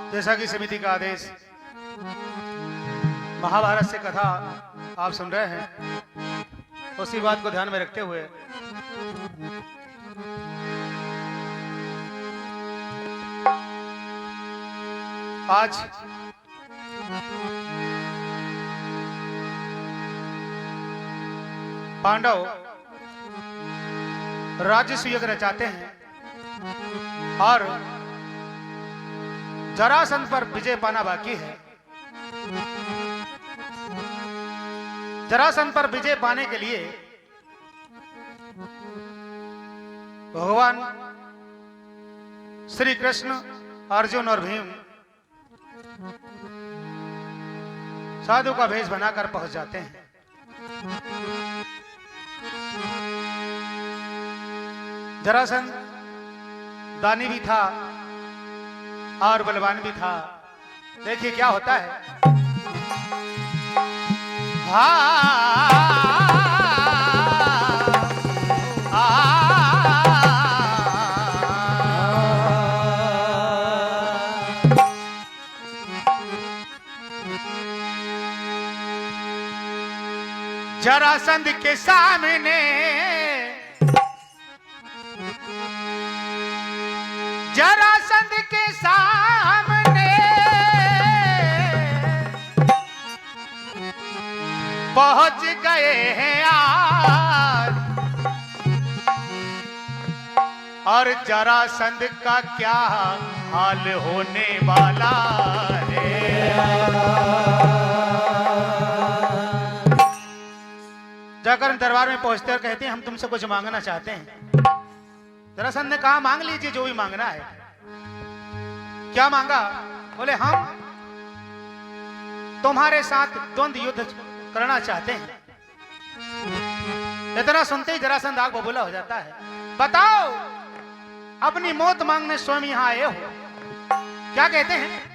जैसा कि समिति का आदेश, महाभारत से कथा आप सुन रहे हैं, उसी बात को ध्यान में रखते हुए आज पांडव राजसूय यज्ञ रचाते हैं और जरासंध पर विजय पाना बाकी है। जरासंध पर विजय पाने के लिए भगवान श्री कृष्ण, अर्जुन और भीम साधु का भेष बनाकर पहुंच जाते हैं। जरासंध दानी भी था और बलवान भी था। देखिए क्या होता है। जरासंध के सामने, जरासंध के सामने पहुंच गए हैं आज, और जरासंध का क्या हाल होने वाला है। जाकर दरबार में पहुंचते और कहते हैं हम तुमसे कुछ मांगना चाहते हैं। जरासंध ने कहा मांग लीजिए जो भी मांगना है। क्या मांगा? बोले हम तुम्हारे साथ द्वंद्व युद्ध करना चाहते हैं। इतना सुनते ही जरासंध आग बबूला हो जाता है। बताओ, अपनी मौत मांगने स्वयं यहां आए हो, क्या कहते हैं?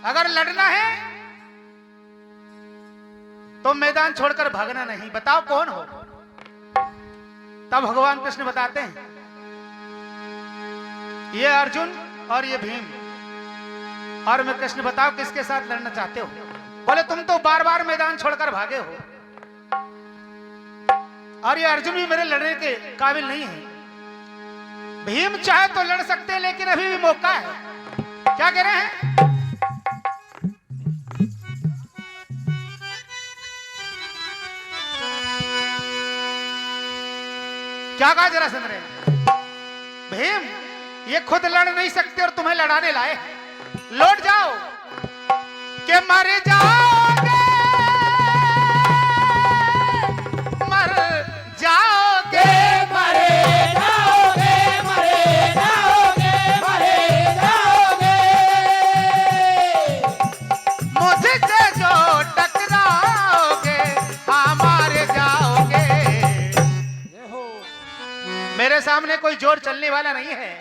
अगर लड़ना है तो मैदान छोड़कर भागना नहीं। बताओ कौन हो? तब भगवान कृष्ण बताते हैं ये अर्जुन और ये भीम। और मैं कृष्ण बताओ किसके साथ लड़ना चाहते हो? बोले तुम तो बार बार मैदान छोड़कर भागे हो, और ये अर्जुन भी मेरे लड़ने के काबिल नहीं है। भीम चाहे तो लड़ सकते हैं, लेकिन अभी भी मौका है। क्या कह रहे हैं? क्या कहा जरासंध ने? भीम ये खुद लड़ नहीं सकते और तुम्हें लड़ाने लाए। लौट जाओ कि मर जाओगे, मर जाओगे, मरे जाओगे, मरे जाओगे, मरे जाओगे। मुझसे जो टकराओगे हाँ मार जाओगे। मेरे सामने कोई जोर चलने वाला नहीं है।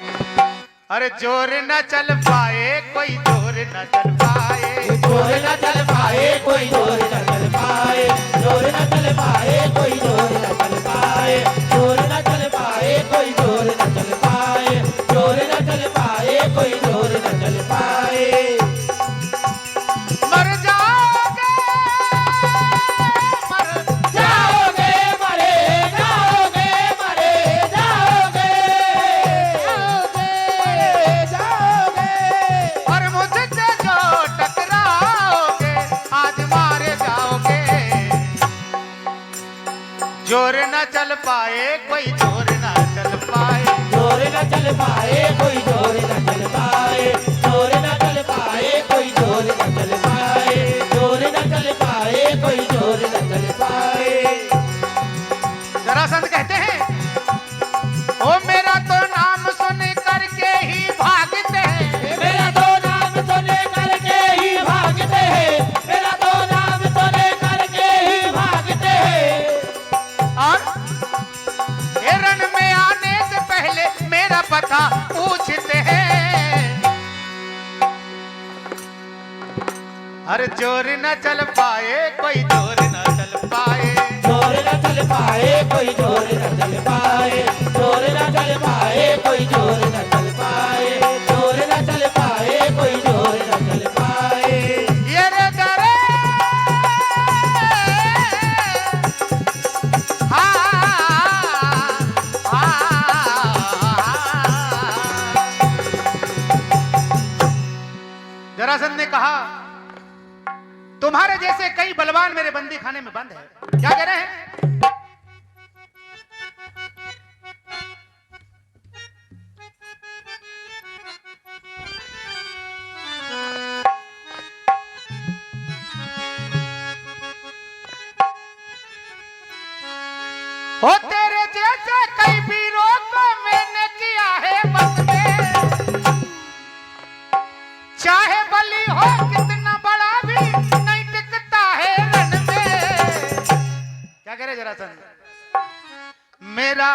अरे जोर न चल पाए कोई, जोर न चल पाए, जोर न चल पाए कोई, जोर न चल पाए, जोर न चल पाए कोई, जोर न चल पाए, जोर न चल पाए कोई, जोर न चल पाए, जोर न चल पाए कोई, जोर न चल पाए। मर जाओगे, मर जाओगे, मरे जोर न चल पाए कोई जोर न चल पाए, जोर न चल पाए कोई जोर न चल पाए, जोर न चल पाए कोई जोर न चल पाए, जोर न चल पाए कोई जोर न चल पाए। जरासंध कहते हैं ओ मेरा तो नाम सुन करके ही भागते हैं, मेरा तो नाम सुन करके ही भागते हैं, मेरा तो नाम सुन करके ही भागते हैं। और ये रण में आने से पहले मेरा पता पूछते हैं। हर जोर न चल पाए कोई जोर न चल पाए, जोर न चल पाए कोई जोर न चल पाए, जोर न चल पाए कोई जोर न चल पाए, जोर न चल पाए कोई जोर न चल पाए। ये रे दरे जरासंध ने कहा तुम्हारे जैसे कई बलवान मेरे बंदी खाने में बंद है। क्या कह रहे हैं? हो तेरे जैसे कई वीरों को मैंने किया है बस में, चाहे बली हो कितना बड़ा भी नहीं टिकता है रण में। क्या कह रहे जरासंध? मेरा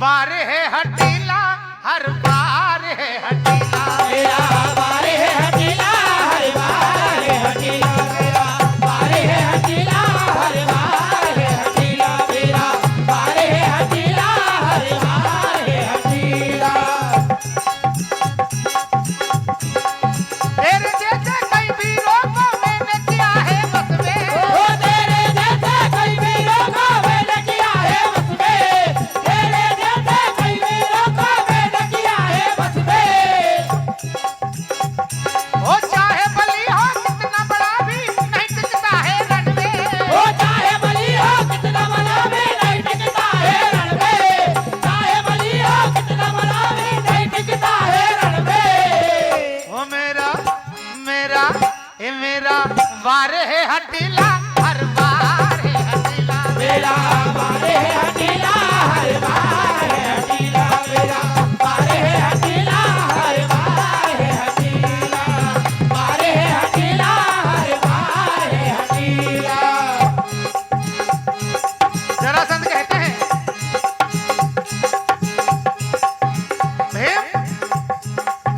बार है हटीला, हर बार है हटीला, मेरा बार है हटीला, हर बार है हटीला, मेरा बार है हटीला, हर बार है हटीला, मेरा बार है हटीला, हर बार है हटीला। तेरे जैसे कई वीरों को मैंने किया है बस में, ओ तेरे जैसे कई वीरों को मैंने किया है बस में, तेरे जैसे कई वीरों को मैंने किया है बस में। हो चाहे बली हो कितना बड़ा भी नहीं टिकता है रण में, ओ चाहे बली हो कितना बड़ा भी नहीं टिकता है रण में, चाहे बली हो कितना बड़ा भी नहीं टिकता है रण में। ओ मेरा मेरा ये मेरा वार है हटीला, हर बार है हटीला, मेरा बार है हटीला, हर बार है हटीला, मेरा बार है हटीला, हर बार है हटीला, बार है हटीला, हर बार है हटीला। जरासंध कहते हैं भीम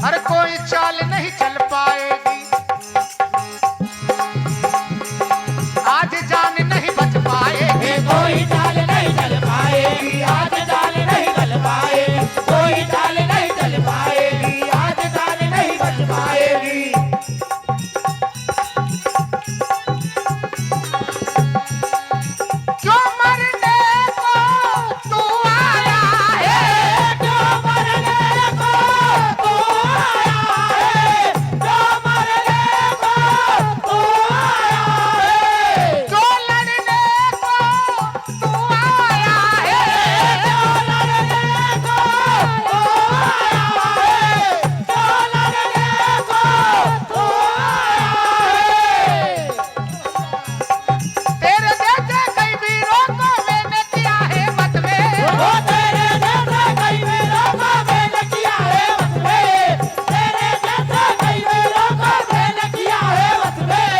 हर कोई चाल नहीं चल पाएगी, आज जान नहीं बच पाएगी, ये कोई चाल नहीं चल पाएगी, आज चाल नहीं चल पाए, कोई चाल नहीं चल पाएगी, आज चाल नहीं बच पाएगी। क्यों मरने को तू आया है, जो मरने को तू आया है, जो मरने को तू आया है, जो लड़ने को तू आया है, जो लड़ने को तू आया है, जो लड़ने को तू आया है। तेरे जैसे कई वीरों को मैंने किया है बस में, ओ तेरे जैसे कई वीरों को मैंने किया है बस में, तेरे जैसे कई वीरों को मैंने किया है बस में।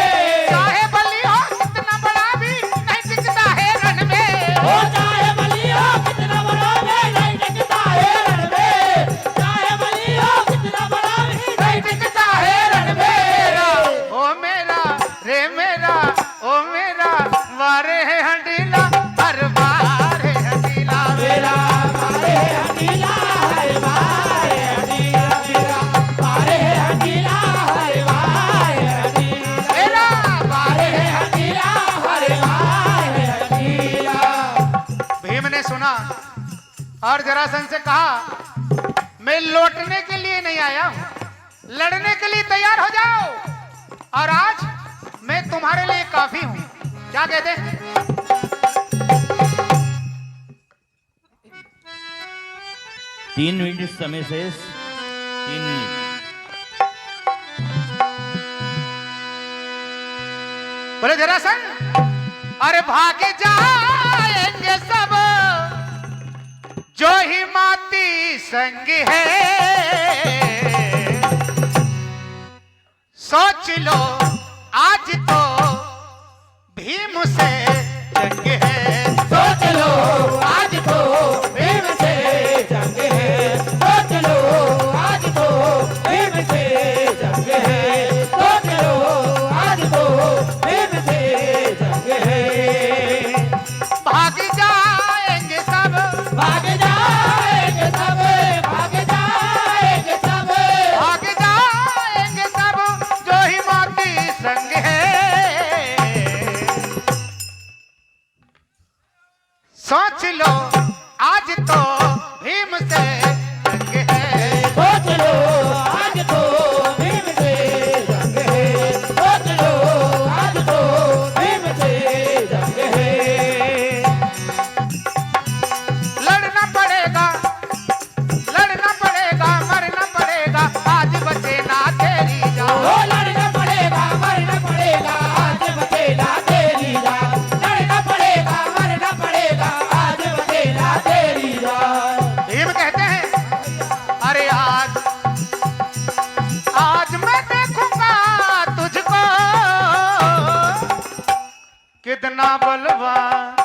चाहे बली हो कितना बड़ा भी नहीं टिकता है रण में, ओ चाहे बली हो कितना बड़ा भी नहीं टिकता है रण में, चाहे बली हो कितना बड़ा भी नहीं टिकता है रण में। ओ मेरा रे मेरा ओ मेरा वार है हटीला, हर बार है हटीला, मेरा बार है हटीला, हर बार है हटीला, मेरा बार है हटीला, हर बार है हटीला, मेरा बार है हटीला, हर बार है हटीला। भीम ने सुना और जरासंध से कहा मैं लौटने के लिए नहीं आया हूं, लड़ने के लिए तैयार हो जाओ और आज मैं तुम्हारे लिए काफी हूं। क्या कहते हैं? 3 मिनट समय शेष 3 मिनट। बोले जरासंध, अरे भाग जाएंगे सब जो ही माती संग है, सोच लो आज तो भीम से जंग है, सोच लो आज तो भीम से जंग है, सोच लो आज तो भीम से जंग है, सोच लो आज तो भीम से जंग है। भाग जाएंगे सब, भाग जाएंगे सब, भाग जाएंगे सब, भाग जाएंगे सब जो ही माती संग है, सोच लो आज तो भीम से जंग है, सोच लो आज तो भीम से जंग है, सोच लो आज तो भीम से जंग है। लड़ना पड़ेगा, लड़ना पड़ेगा, मरना पड़ेगा, आज बचे ना तेरी ओ जान, लड़ना पड़ेगा, मरना पड़ेगा, आज बचेगा तेरी जान, लड़ना पड़ेगा, मरना पड़ेगा, आज बचेगा तेरी जान। भीम कहते हैं अरे आज, आज मैं देखूंगा तुझको कितना बलवान,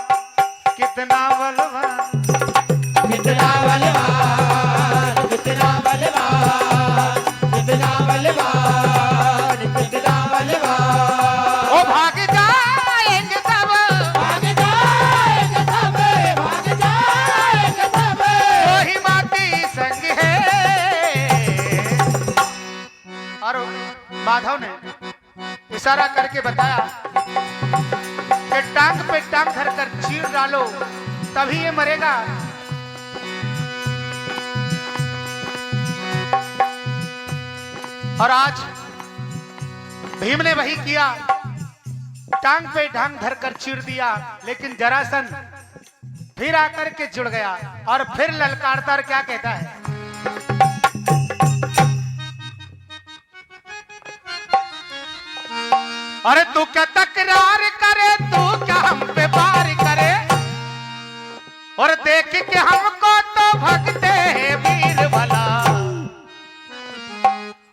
कितना बलवान, कितना बलवान, कितना बलवान, कितना बलवान, कितना बलवान। ओ भाग जाएंगे सब, भाग जाएंगे सब, भाग जाएंगे सब। वही माती संग है। और माधव ने इशारा करके बताया कि टांग पे टांग धरकर चीर डालो तभी ये मरेगा। और आज भीम ने वही किया, टांग पे टांग धरकर चीर दिया, लेकिन जरासंध फिर आकर के जुड़ गया और फिर ललकारता और क्या कहता है, अरे तू क्या तकरार करे, तू क्या हम पे वार करे, और देख के हमको तो भगते हैं वीर भला,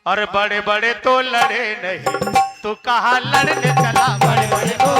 और बड़े बड़े तो लड़े नहीं, तू कहाँ लड़ने चला, बड़े बड़े तो